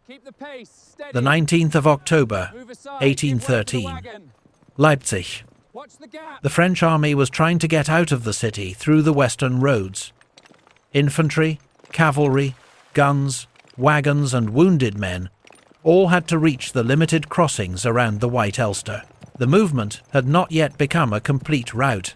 The 19th of October, 1813. Leipzig. The French army was trying to get out of the city through the western roads. Infantry, cavalry, guns, wagons and wounded men all had to reach the limited crossings around the White Elster. The movement had not yet become a complete rout.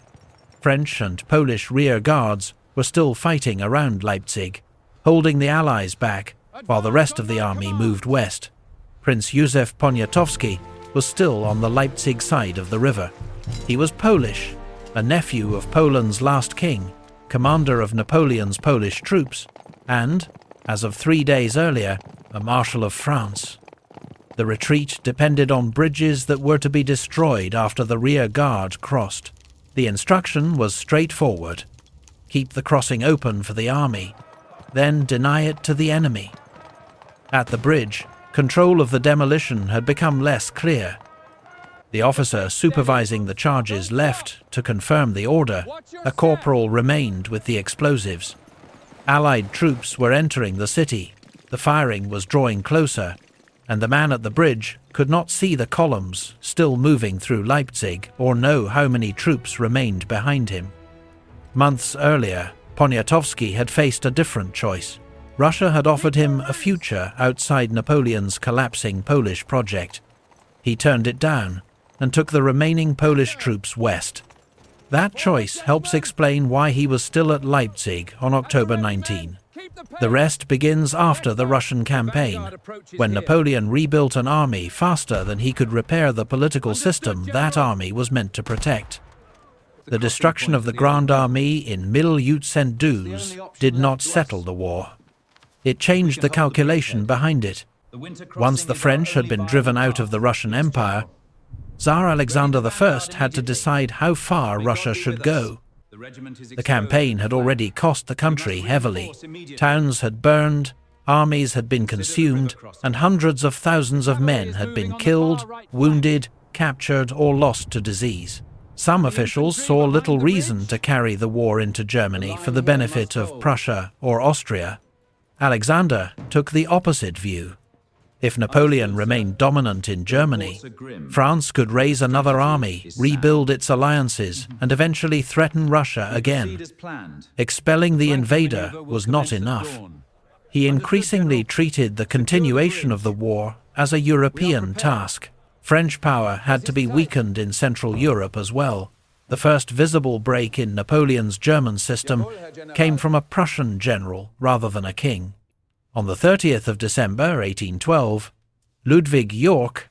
French and Polish rear guards were still fighting around Leipzig, holding the Allies back while the rest of the army moved west. Prince Józef Poniatowski was still on the Leipzig side of the river. He was Polish, a nephew of Poland's last king, commander of Napoleon's Polish troops, and, as of 3 days earlier, a Marshal of France. The retreat depended on bridges that were to be destroyed after the rear guard crossed. The instruction was straightforward: keep the crossing open for the army, then deny it to the enemy. At the bridge, control of the demolition had become less clear. The officer supervising the charges left to confirm the order. A corporal remained with the explosives. Allied troops were entering the city. The firing was drawing closer, and the man at the bridge could not see the columns still moving through Leipzig or know how many troops remained behind him. Months earlier, Poniatowski had faced a different choice. Russia had offered him a future outside Napoleon's collapsing Polish project. He turned it down and took the remaining Polish troops west. That choice helps explain why he was still at Leipzig on October 19. The rest begins after the Russian campaign, when Napoleon rebuilt an army faster than he could repair the political system that army was meant to protect. The destruction of the Grande Armée in Mille-Huit-Cent-Douze did not settle the war. It changed the calculation behind it. Once the French had been driven out of the Russian Empire, Tsar Alexander I had to decide how far Russia should go. The campaign had already cost the country heavily. Towns had burned, armies had been consumed, and hundreds of thousands of men had been killed, wounded, captured, or lost to disease. Some officials saw little reason to carry the war into Germany for the benefit of Prussia or Austria. Alexander took the opposite view. If Napoleon remained dominant in Germany, France could raise another army, rebuild its alliances, and eventually threaten Russia again. Expelling the invader was not enough. He increasingly treated the continuation of the war as a European task. French power had to be weakened in Central Europe as well. The first visible break in Napoleon's German system came from a Prussian general rather than a king. On the 30th of December 1812, Ludwig Yorck,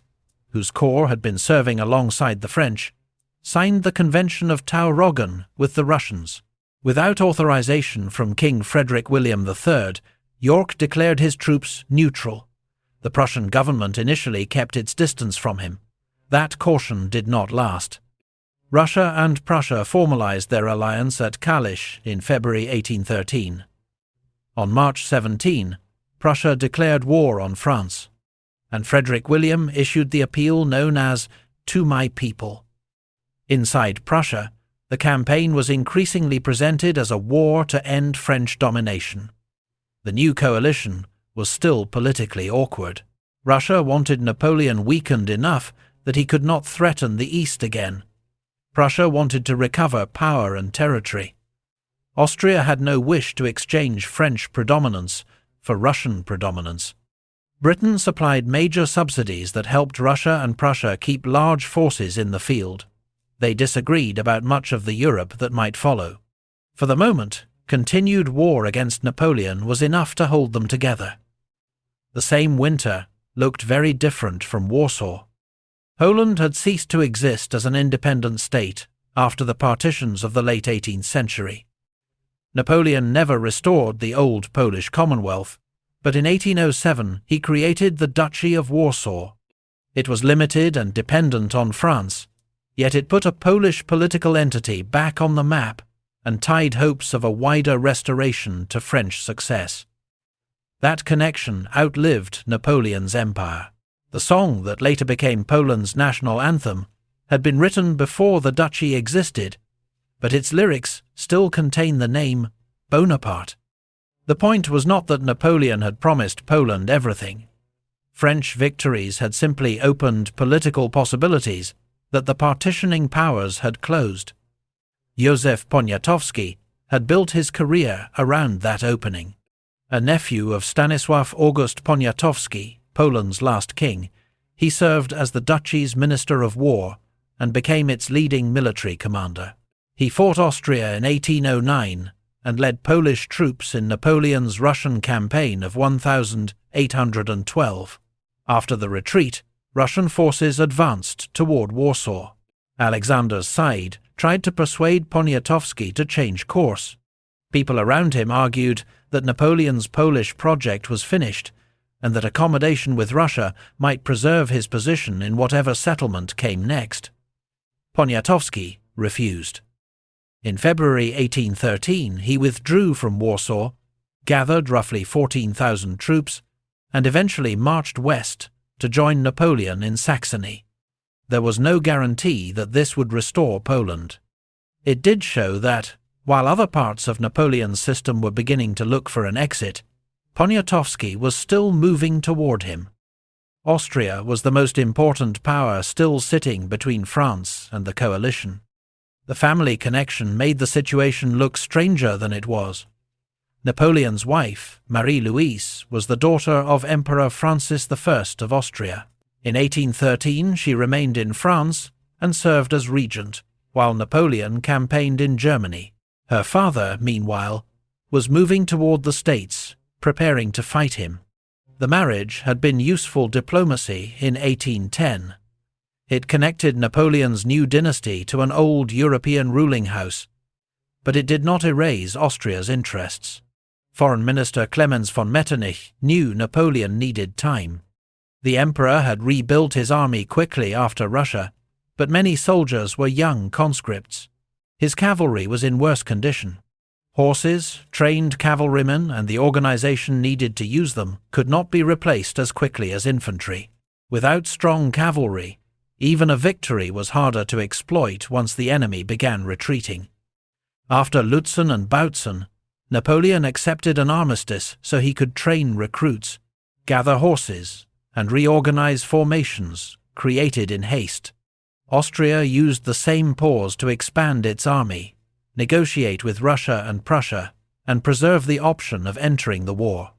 whose corps had been serving alongside the French, signed the Convention of Tauroggen with the Russians. Without authorization from King Frederick William III, Yorck declared his troops neutral. The Prussian government initially kept its distance from him. That caution did not last. Russia and Prussia formalized their alliance at Kalisz in February 1813. On March 17, Prussia declared war on France, and Frederick William issued the appeal known as "To My People." Inside Prussia, the campaign was increasingly presented as a war to end French domination. The new coalition was still politically awkward. Russia wanted Napoleon weakened enough that he could not threaten the East again. Prussia wanted to recover power and territory. Austria had no wish to exchange French predominance for Russian predominance. Britain supplied major subsidies that helped Russia and Prussia keep large forces in the field. They disagreed about much of the Europe that might follow. For the moment, continued war against Napoleon was enough to hold them together. The same winter looked very different from Warsaw. Poland had ceased to exist as an independent state after the partitions of the late 18th century. Napoleon never restored the old Polish Commonwealth, but in 1807 he created the Duchy of Warsaw. It was limited and dependent on France, yet it put a Polish political entity back on the map and tied hopes of a wider restoration to French success. That connection outlived Napoleon's empire. The song that later became Poland's national anthem had been written before the duchy existed, but its lyrics still contain the name Bonaparte. The point was not that Napoleon had promised Poland everything. French victories had simply opened political possibilities that the partitioning powers had closed. Józef Poniatowski had built his career around that opening. A nephew of Stanisław August Poniatowski, Poland's last king, he served as the duchy's Minister of War and became its leading military commander. He fought Austria in 1809 and led Polish troops in Napoleon's Russian campaign of 1812. After the retreat, Russian forces advanced toward Warsaw. Alexander's side tried to persuade Poniatowski to change course. People around him argued that Napoleon's Polish project was finished and that accommodation with Russia might preserve his position in whatever settlement came next. Poniatowski refused. In February 1813, he withdrew from Warsaw, gathered roughly 14,000 troops, and eventually marched west to join Napoleon in Saxony. There was no guarantee that this would restore Poland. It did show that, while other parts of Napoleon's system were beginning to look for an exit, Poniatowski was still moving toward him. Austria was the most important power still sitting between France and the coalition. The family connection made the situation look stranger than it was. Napoleon's wife, Marie-Louise, was the daughter of Emperor Francis I of Austria. In 1813 she remained in France and served as regent, while Napoleon campaigned in Germany. Her father, meanwhile, was moving toward the States, preparing to fight him. The marriage had been useful diplomacy in 1810. It connected Napoleon's new dynasty to an old European ruling house, but it did not erase Austria's interests. Foreign Minister Clemens von Metternich knew Napoleon needed time. The emperor had rebuilt his army quickly after Russia, but many soldiers were young conscripts. His cavalry was in worse condition. Horses, trained cavalrymen, and the organization needed to use them could not be replaced as quickly as infantry. Without strong cavalry, even a victory was harder to exploit once the enemy began retreating. After Lutzen and Bautzen, Napoleon accepted an armistice so he could train recruits, gather horses, and reorganize formations created in haste. Austria used the same pause to expand its army, negotiate with Russia and Prussia, and preserve the option of entering the war.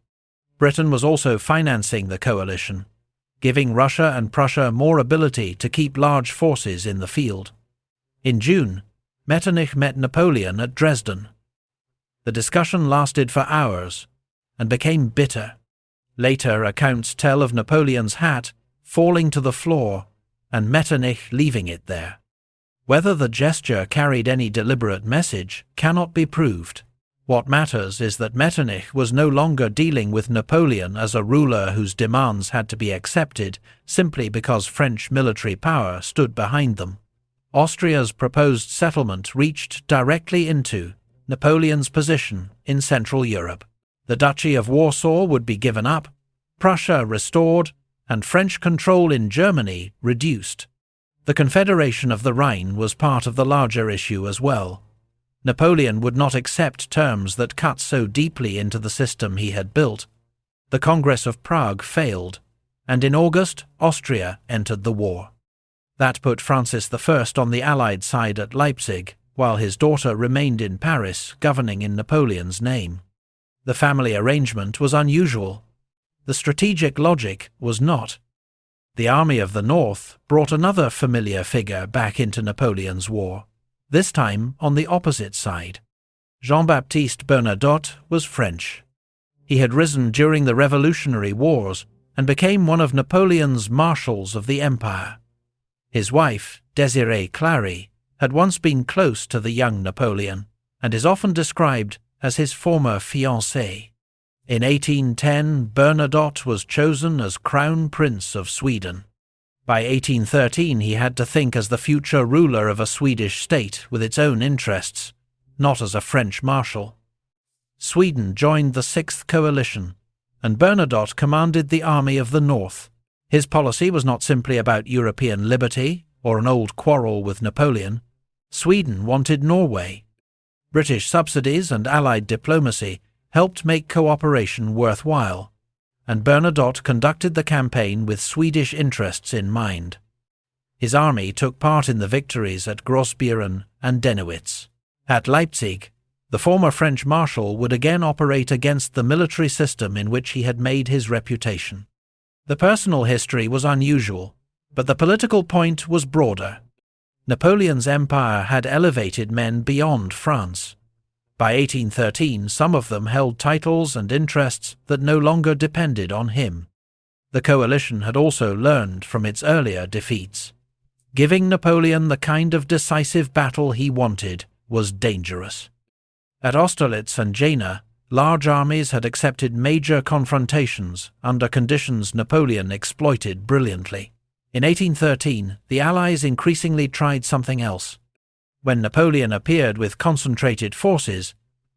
Britain was also financing the coalition, giving Russia and Prussia more ability to keep large forces in the field. In June, Metternich met Napoleon at Dresden. The discussion lasted for hours and became bitter. Later accounts tell of Napoleon's hat falling to the floor and Metternich leaving it there. Whether the gesture carried any deliberate message cannot be proved. What matters is that Metternich was no longer dealing with Napoleon as a ruler whose demands had to be accepted simply because French military power stood behind them. Austria's proposed settlement reached directly into Napoleon's position in Central Europe. The Duchy of Warsaw would be given up, Prussia restored, and French control in Germany reduced. The Confederation of the Rhine was part of the larger issue as well. Napoleon would not accept terms that cut so deeply into the system he had built. The Congress of Prague failed, and in August, Austria entered the war. That put Francis I on the Allied side at Leipzig, while his daughter remained in Paris, governing in Napoleon's name. The family arrangement was unusual. The strategic logic was not. The Army of the North brought another familiar figure back into Napoleon's war, this time on the opposite side. Jean-Baptiste Bernadotte was French. He had risen during the Revolutionary Wars and became one of Napoleon's marshals of the empire. His wife, Désirée Clary, had once been close to the young Napoleon and is often described as his former fiancée. In 1810, Bernadotte was chosen as Crown Prince of Sweden. By 1813, he had to think as the future ruler of a Swedish state with its own interests, not as a French marshal. Sweden joined the Sixth Coalition, and Bernadotte commanded the Army of the North. His policy was not simply about European liberty or an old quarrel with Napoleon. Sweden wanted Norway. British subsidies and Allied diplomacy helped make cooperation worthwhile. and Bernadotte conducted the campaign with Swedish interests in mind. His army took part in the victories at Grossbeeren and Dennewitz. At Leipzig, the former French marshal would again operate against the military system in which he had made his reputation. The personal history was unusual, but the political point was broader. Napoleon's empire had elevated men beyond France. By 1813, some of them held titles and interests that no longer depended on him. The coalition had also learned from its earlier defeats. Giving Napoleon the kind of decisive battle he wanted was dangerous. At Austerlitz and Jena, large armies had accepted major confrontations under conditions Napoleon exploited brilliantly. In 1813, the Allies increasingly tried something else. When Napoleon appeared with concentrated forces,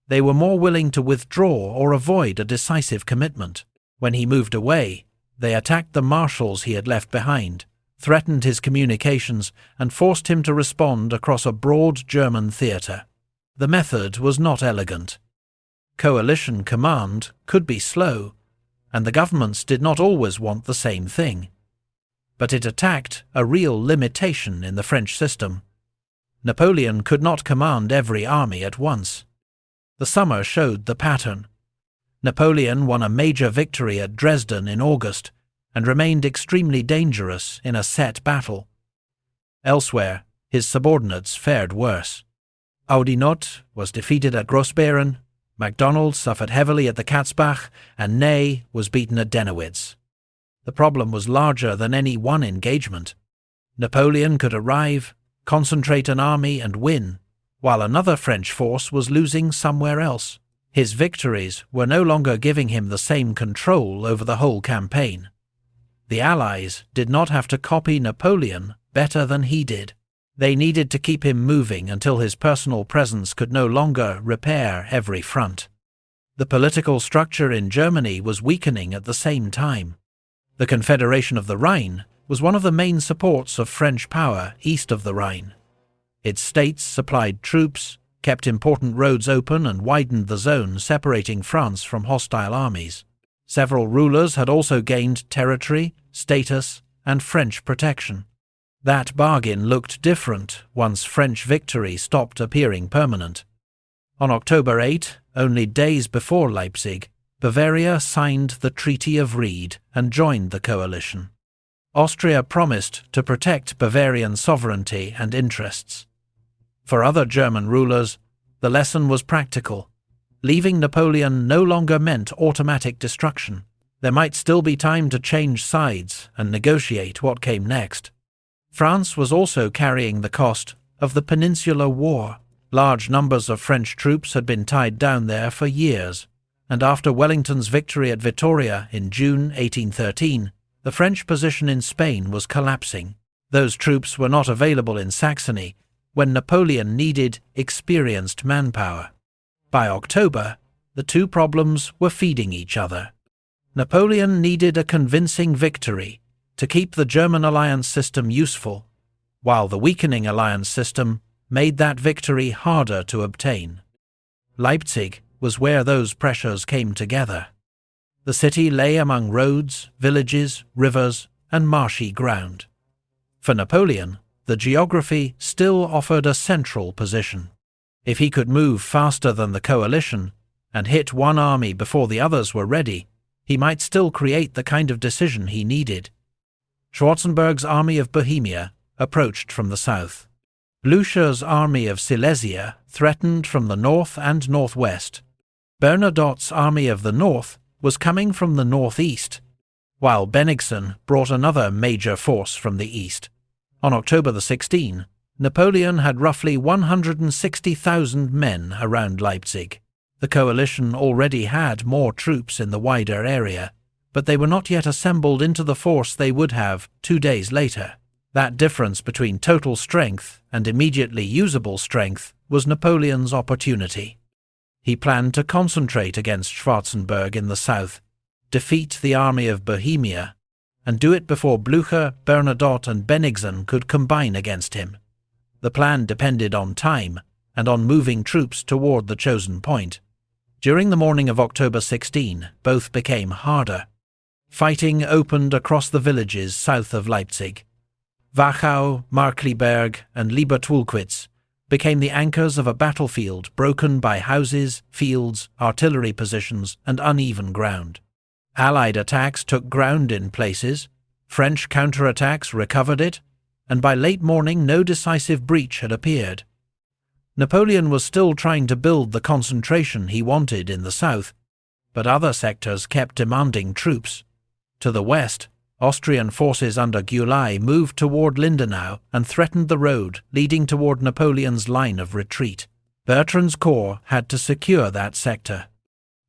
they were more willing to withdraw or avoid a decisive commitment. When he moved away, they attacked the marshals he had left behind, threatened his communications, and forced him to respond across a broad German theatre. The method was not elegant. Coalition command could be slow, and the governments did not always want the same thing. But it attacked a real limitation in the French system. Napoleon could not command every army at once. The summer showed the pattern. Napoleon won a major victory at Dresden in August and remained extremely dangerous in a set battle. Elsewhere, his subordinates fared worse. Oudinot was defeated at Grossbeeren, MacDonald suffered heavily at the Katzbach, and Ney was beaten at Dennewitz. The problem was larger than any one engagement. Napoleon could arrive, concentrate an army and win, while another French force was losing somewhere else. His victories were no longer giving him the same control over the whole campaign. The Allies did not have to copy Napoleon better than he did. They needed to keep him moving until his personal presence could no longer repair every front. The political structure in Germany was weakening at the same time. The Confederation of the Rhine was one of the main supports of French power east of the Rhine. Its states supplied troops, kept important roads open, and widened the zone separating France from hostile armies. Several rulers had also gained territory, status, and French protection. That bargain looked different once French victory stopped appearing permanent. On October 8, only days before Leipzig, Bavaria signed the Treaty of Ried and joined the coalition. Austria promised to protect Bavarian sovereignty and interests. For other German rulers, the lesson was practical. Leaving Napoleon no longer meant automatic destruction. There might still be time to change sides and negotiate what came next. France was also carrying the cost of the Peninsular War. Large numbers of French troops had been tied down there for years, and after Wellington's victory at Vittoria in June 1813, the French position in Spain was collapsing. Those troops were not available in Saxony when Napoleon needed experienced manpower. By October, the two problems were feeding each other. Napoleon needed a convincing victory to keep the German alliance system useful, while the weakening alliance system made that victory harder to obtain. Leipzig was where those pressures came together. The city lay among roads, villages, rivers, and marshy ground. For Napoleon, the geography still offered a central position. If he could move faster than the coalition and hit one army before the others were ready, he might still create the kind of decision he needed. Schwarzenberg's army of Bohemia approached from the south. Blücher's army of Silesia threatened from the north and northwest. Bernadotte's army of the north was coming from the northeast, while Bennigsen brought another major force from the east. On October 16, Napoleon had roughly 160,000 men around Leipzig. The coalition already had more troops in the wider area, but they were not yet assembled into the force they would have 2 days later. That difference between total strength and immediately usable strength was Napoleon's opportunity. He planned to concentrate against Schwarzenberg in the south, defeat the army of Bohemia, and do it before Blücher, Bernadotte and Bennigsen could combine against him. The plan depended on time and on moving troops toward the chosen point. During the morning of October 16, both became harder. Fighting opened across the villages south of Leipzig. Wachau, Markkleeberg and Liebertwolkwitz became the anchors of a battlefield broken by houses, fields, artillery positions and uneven ground. Allied attacks took ground in places, French counterattacks recovered it, and by late morning no decisive breach had appeared. Napoleon was still trying to build the concentration he wanted in the south, but other sectors kept demanding troops. To the west, Austrian forces under Gyulai moved toward Lindenau and threatened the road leading toward Napoleon's line of retreat. Bertrand's corps had to secure that sector.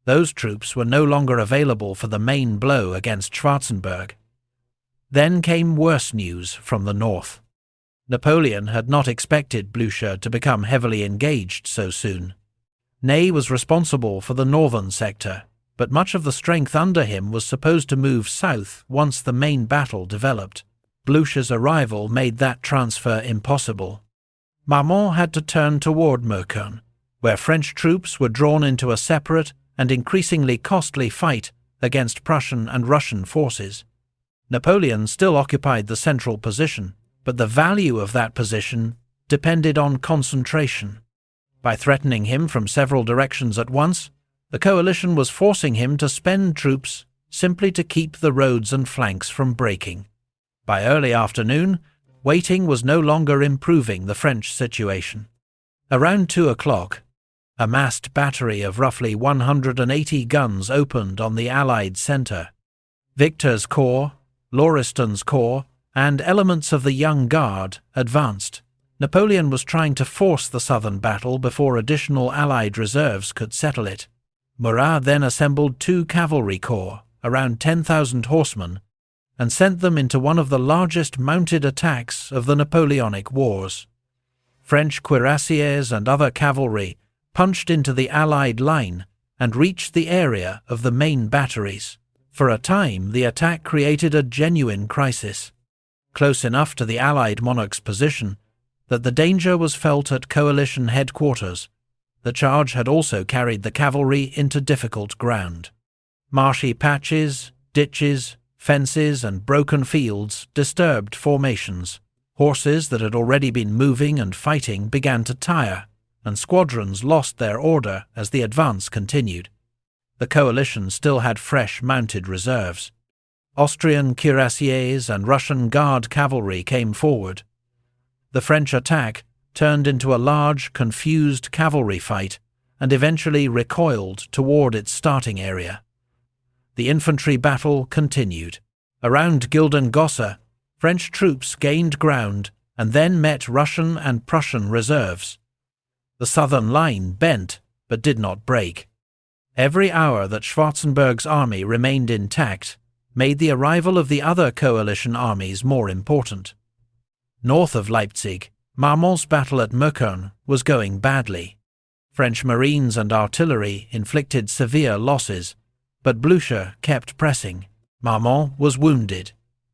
Those troops were no longer available for the main blow against Schwarzenberg. Then came worse news from the north. Napoleon had not expected Blücher to become heavily engaged so soon. Ney was responsible for the northern sector, but much of the strength under him was supposed to move south once the main battle developed. Blücher's arrival made that transfer impossible. Marmont had to turn toward Möckern, where French troops were drawn into a separate and increasingly costly fight against Prussian and Russian forces. Napoleon still occupied the central position, but the value of that position depended on concentration. By threatening him from several directions at once, the coalition was forcing him to spend troops simply to keep the roads and flanks from breaking. By early afternoon, waiting was no longer improving the French situation. Around 2 o'clock, a massed battery of roughly 180 guns opened on the Allied centre. Victor's corps, Lauriston's corps, and elements of the Young Guard advanced. Napoleon was trying to force the southern battle before additional Allied reserves could settle it. Murat then assembled 2 cavalry corps, around 10,000 horsemen, and sent them into one of the largest mounted attacks of the Napoleonic Wars. French cuirassiers and other cavalry punched into the Allied line and reached the area of the main batteries. For a time, the attack created a genuine crisis, close enough to the Allied monarch's position that the danger was felt at coalition headquarters. The charge had also carried the cavalry into difficult ground. Marshy patches, ditches, fences and broken fields disturbed formations. Horses that had already been moving and fighting began to tire, and squadrons lost their order as the advance continued. The coalition still had fresh mounted reserves. Austrian cuirassiers and Russian Guard cavalry came forward. The French attack turned into a large, confused cavalry fight and eventually recoiled toward its starting area. The infantry battle continued. Around Gildengosse, French troops gained ground and then met Russian and Prussian reserves. The southern line bent but did not break. Every hour that Schwarzenberg's army remained intact made the arrival of the other coalition armies more important. North of Leipzig, Marmont's battle at Möckern was going badly. French marines and artillery inflicted severe losses, but Blücher kept pressing. Marmont was wounded,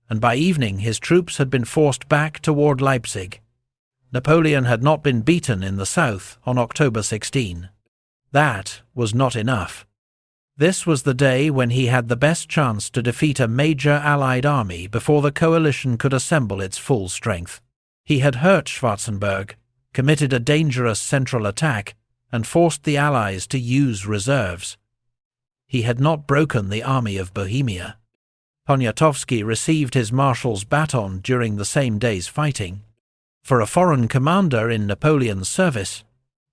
and by evening his troops had been forced back toward Leipzig. Napoleon had not been beaten in the south on October 16. That was not enough. This was the day when he had the best chance to defeat a major Allied army before the coalition could assemble its full strength. He had hurt Schwarzenberg, committed a dangerous central attack, and forced the Allies to use reserves. He had not broken the army of Bohemia. Poniatowski received his marshal's baton during the same day's fighting. For a foreign commander in Napoleon's service,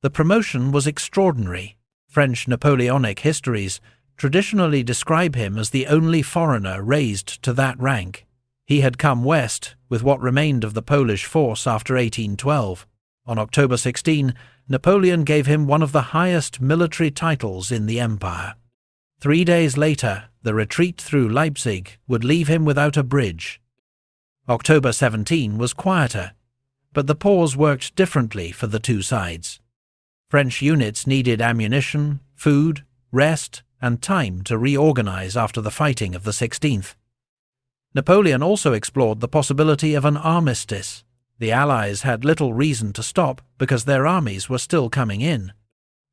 the promotion was extraordinary. French Napoleonic histories traditionally describe him as the only foreigner raised to that rank. He had come west with what remained of the Polish force after 1812. On October 16, Napoleon gave him one of the highest military titles in the empire. 3 days later, the retreat through Leipzig would leave him without a bridge. October 17 was quieter, but the pause worked differently for the two sides. French units needed ammunition, food, rest, and time to reorganize after the fighting of the 16th. Napoleon also explored the possibility of an armistice. The Allies had little reason to stop because their armies were still coming in.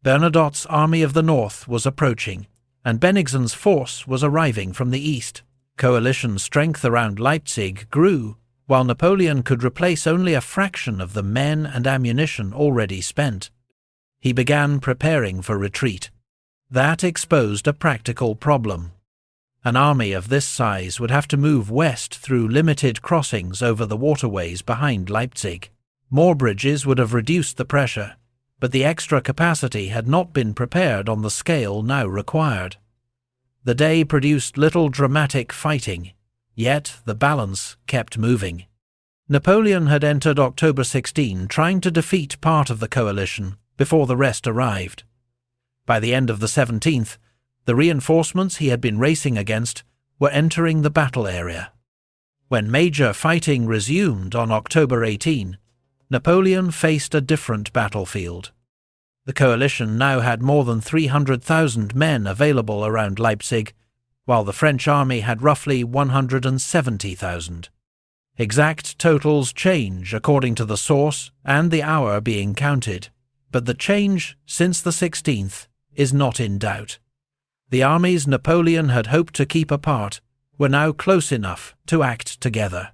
Bernadotte's Army of the North was approaching, and Bennigsen's force was arriving from the east. Coalition strength around Leipzig grew, while Napoleon could replace only a fraction of the men and ammunition already spent. He began preparing for retreat. That exposed a practical problem. An army of this size would have to move west through limited crossings over the waterways behind Leipzig. More bridges would have reduced the pressure, but the extra capacity had not been prepared on the scale now required. The day produced little dramatic fighting, yet the balance kept moving. Napoleon had entered October 16 trying to defeat part of the coalition before the rest arrived. By the end of the 17th, the reinforcements he had been racing against were entering the battle area. When major fighting resumed on October 18, Napoleon faced a different battlefield. The coalition now had more than 300,000 men available around Leipzig, while the French army had roughly 170,000. Exact totals change according to the source and the hour being counted, but the change since the 16th is not in doubt. The armies Napoleon had hoped to keep apart were now close enough to act together.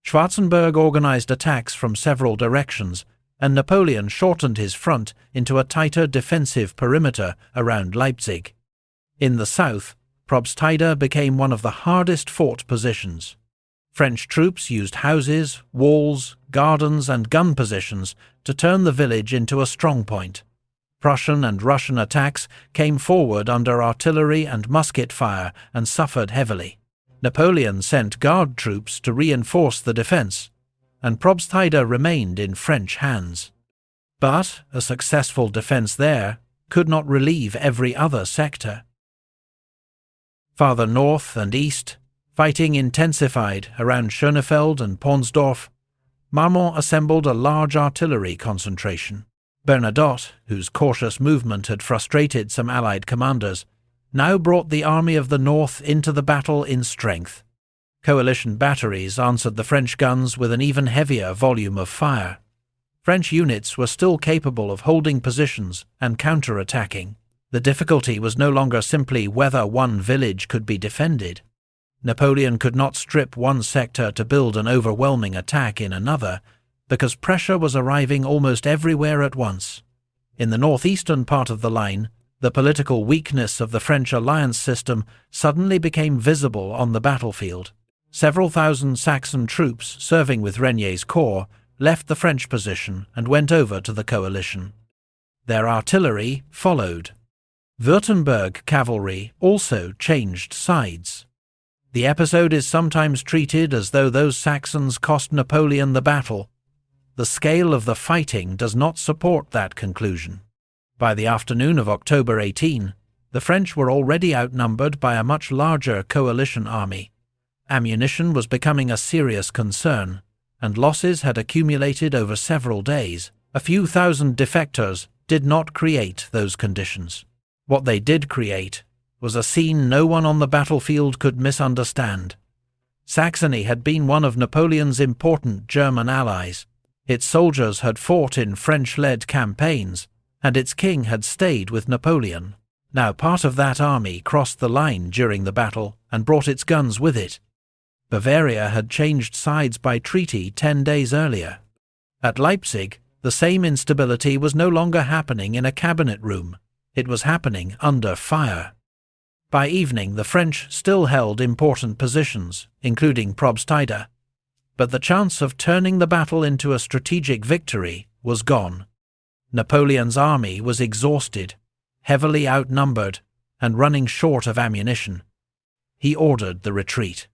Schwarzenberg organized attacks from several directions, and Napoleon shortened his front into a tighter defensive perimeter around Leipzig. In the south, Probstheide became one of the hardest fought positions. French troops used houses, walls, gardens and gun positions to turn the village into a strongpoint. Prussian and Russian attacks came forward under artillery and musket fire and suffered heavily. Napoleon sent guard troops to reinforce the defence, and Probstheide remained in French hands. But a successful defence there could not relieve every other sector. Farther north and east, fighting intensified around Schönefeld and Ponsdorf. Marmont assembled a large artillery concentration. Bernadotte, whose cautious movement had frustrated some Allied commanders, now brought the Army of the North into the battle in strength. Coalition batteries answered the French guns with an even heavier volume of fire. French units were still capable of holding positions and counter-attacking. The difficulty was no longer simply whether one village could be defended. Napoleon could not strip one sector to build an overwhelming attack in another, because pressure was arriving almost everywhere at once. In the northeastern part of the line, the political weakness of the French alliance system suddenly became visible on the battlefield. Several thousand Saxon troops serving with Regnier's corps left the French position and went over to the coalition. Their artillery followed. Württemberg cavalry also changed sides. The episode is sometimes treated as though those Saxons cost Napoleon the battle. The scale of the fighting does not support that conclusion. By the afternoon of October 18, the French were already outnumbered by a much larger coalition army. Ammunition was becoming a serious concern, and losses had accumulated over several days. A few thousand defectors did not create those conditions. What they did create was a scene no one on the battlefield could misunderstand. Saxony had been one of Napoleon's important German allies. Its soldiers had fought in French-led campaigns, and its king had stayed with Napoleon. Now part of that army crossed the line during the battle and brought its guns with it. Bavaria had changed sides by treaty 10 days earlier. At Leipzig, the same instability was no longer happening in a cabinet room. It was happening under fire. By evening, the French still held important positions, including Probstheide, but the chance of turning the battle into a strategic victory was gone. Napoleon's army was exhausted, heavily outnumbered, and running short of ammunition. He ordered the retreat.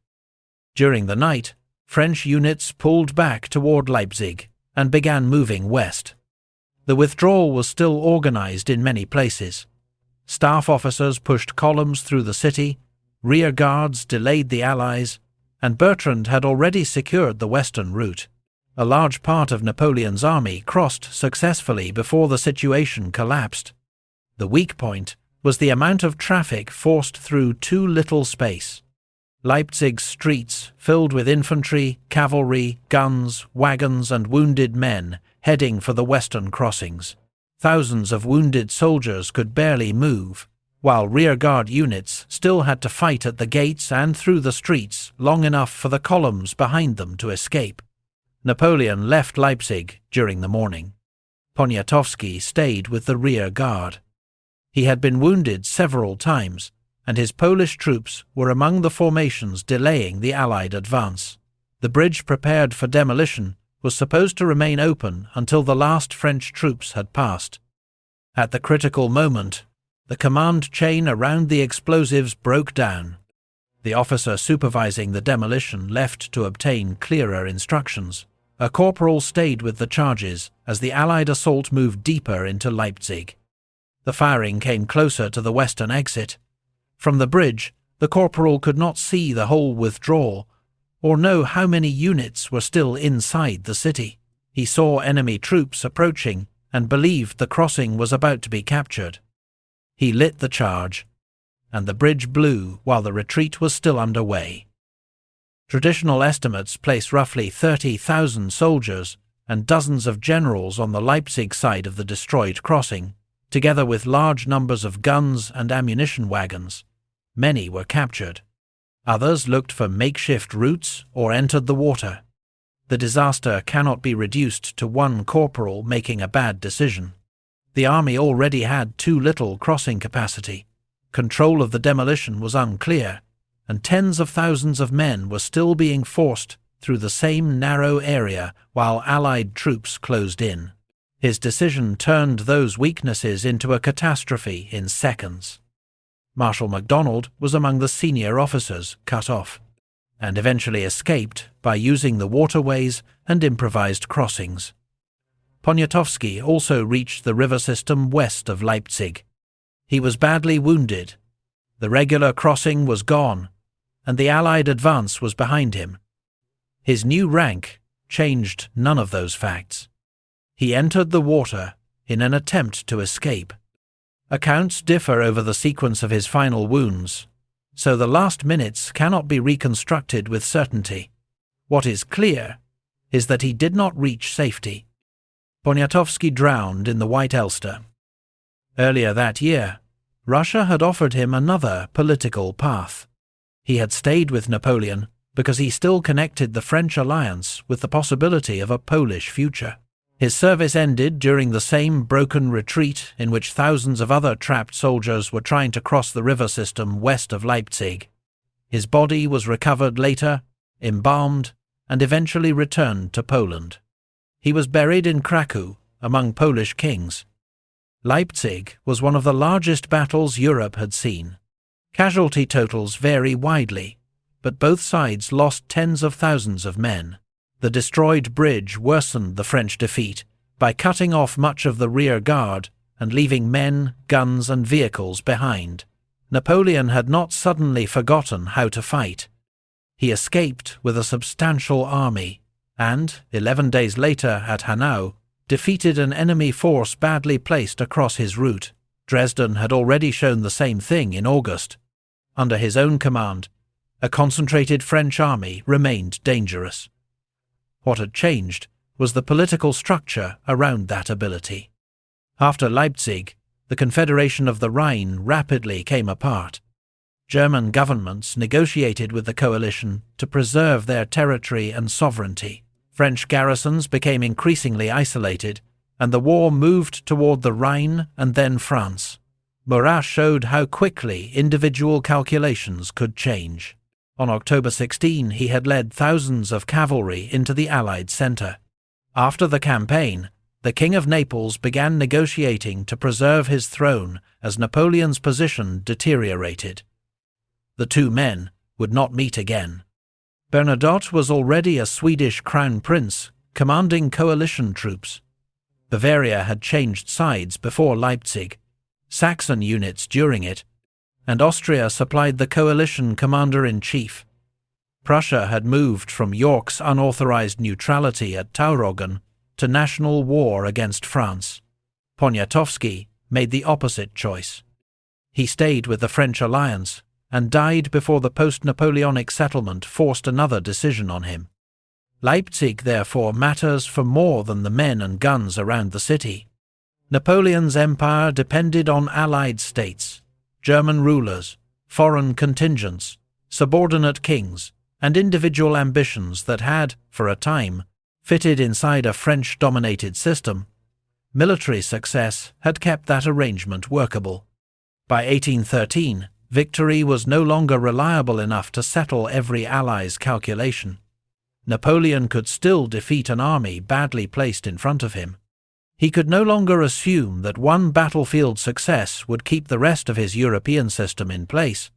During the night, French units pulled back toward Leipzig and began moving west. The withdrawal was still organized in many places. Staff officers pushed columns through the city, rear guards delayed the Allies, and Bertrand had already secured the western route. A large part of Napoleon's army crossed successfully before the situation collapsed. The weak point was the amount of traffic forced through too little space. Leipzig's streets filled with infantry, cavalry, guns, wagons and wounded men heading for the western crossings. Thousands of wounded soldiers could barely move, while rearguard units still had to fight at the gates and through the streets long enough for the columns behind them to escape. Napoleon left Leipzig during the morning. Poniatowski stayed with the rear guard. He had been wounded several times, and his Polish troops were among the formations delaying the Allied advance. The bridge prepared for demolition was supposed to remain open until the last French troops had passed. At the critical moment, the command chain around the explosives broke down. The officer supervising the demolition left to obtain clearer instructions. A corporal stayed with the charges as the Allied assault moved deeper into Leipzig. The firing came closer to the western exit. From the bridge, the corporal could not see the whole withdrawal, or know how many units were still inside the city. He saw enemy troops approaching and believed the crossing was about to be captured. He lit the charge, and the bridge blew while the retreat was still underway. Traditional estimates place roughly 30,000 soldiers and dozens of generals on the Leipzig side of the destroyed crossing, together with large numbers of guns and ammunition wagons. Many were captured. Others looked for makeshift routes or entered the water. The disaster cannot be reduced to one corporal making a bad decision. The army already had too little crossing capacity. Control of the demolition was unclear, and tens of thousands of men were still being forced through the same narrow area while Allied troops closed in. His decision turned those weaknesses into a catastrophe in seconds. Marshal MacDonald was among the senior officers cut off, and eventually escaped by using the waterways and improvised crossings. Poniatowski also reached the river system west of Leipzig. He was badly wounded. The regular crossing was gone, and the Allied advance was behind him. His new rank changed none of those facts. He entered the water in an attempt to escape. Accounts differ over the sequence of his final wounds, so the last minutes cannot be reconstructed with certainty. What is clear is that he did not reach safety. Poniatowski drowned in the White Elster. Earlier that year, Russia had offered him another political path. He had stayed with Napoleon because he still connected the French alliance with the possibility of a Polish future. His service ended during the same broken retreat in which thousands of other trapped soldiers were trying to cross the river system west of Leipzig. His body was recovered later, embalmed, and eventually returned to Poland. He was buried in Krakow among Polish kings. Leipzig was one of the largest battles Europe had seen. Casualty totals vary widely, but both sides lost tens of thousands of men. The destroyed bridge worsened the French defeat by cutting off much of the rear guard and leaving men, guns, and vehicles behind. Napoleon had not suddenly forgotten how to fight. He escaped with a substantial army and, 11 days later at Hanau, defeated an enemy force badly placed across his route. Dresden had already shown the same thing in August. Under his own command, a concentrated French army remained dangerous. What had changed was the political structure around that ability. After Leipzig, the Confederation of the Rhine rapidly came apart. German governments negotiated with the coalition to preserve their territory and sovereignty. French garrisons became increasingly isolated, and the war moved toward the Rhine and then France. Murat showed how quickly individual calculations could change. On October 16, he had led thousands of cavalry into the Allied centre. After the campaign, the King of Naples began negotiating to preserve his throne as Napoleon's position deteriorated. The two men would not meet again. Bernadotte was already a Swedish crown prince, commanding coalition troops. Bavaria had changed sides before Leipzig, Saxon units during it, and Austria supplied the coalition commander-in-chief. Prussia had moved from York's unauthorized neutrality at Tauroggen to national war against France. Poniatowski made the opposite choice. He stayed with the French alliance and died before the post-Napoleonic settlement forced another decision on him. Leipzig, therefore, matters for more than the men and guns around the city. Napoleon's empire depended on allied states. German rulers, foreign contingents, subordinate kings, and individual ambitions that had, for a time, fitted inside a French-dominated system, military success had kept that arrangement workable. By 1813, victory was no longer reliable enough to settle every Ally's calculation. Napoleon could still defeat an army badly placed in front of him. He could no longer assume that one battlefield success would keep the rest of his European system in place.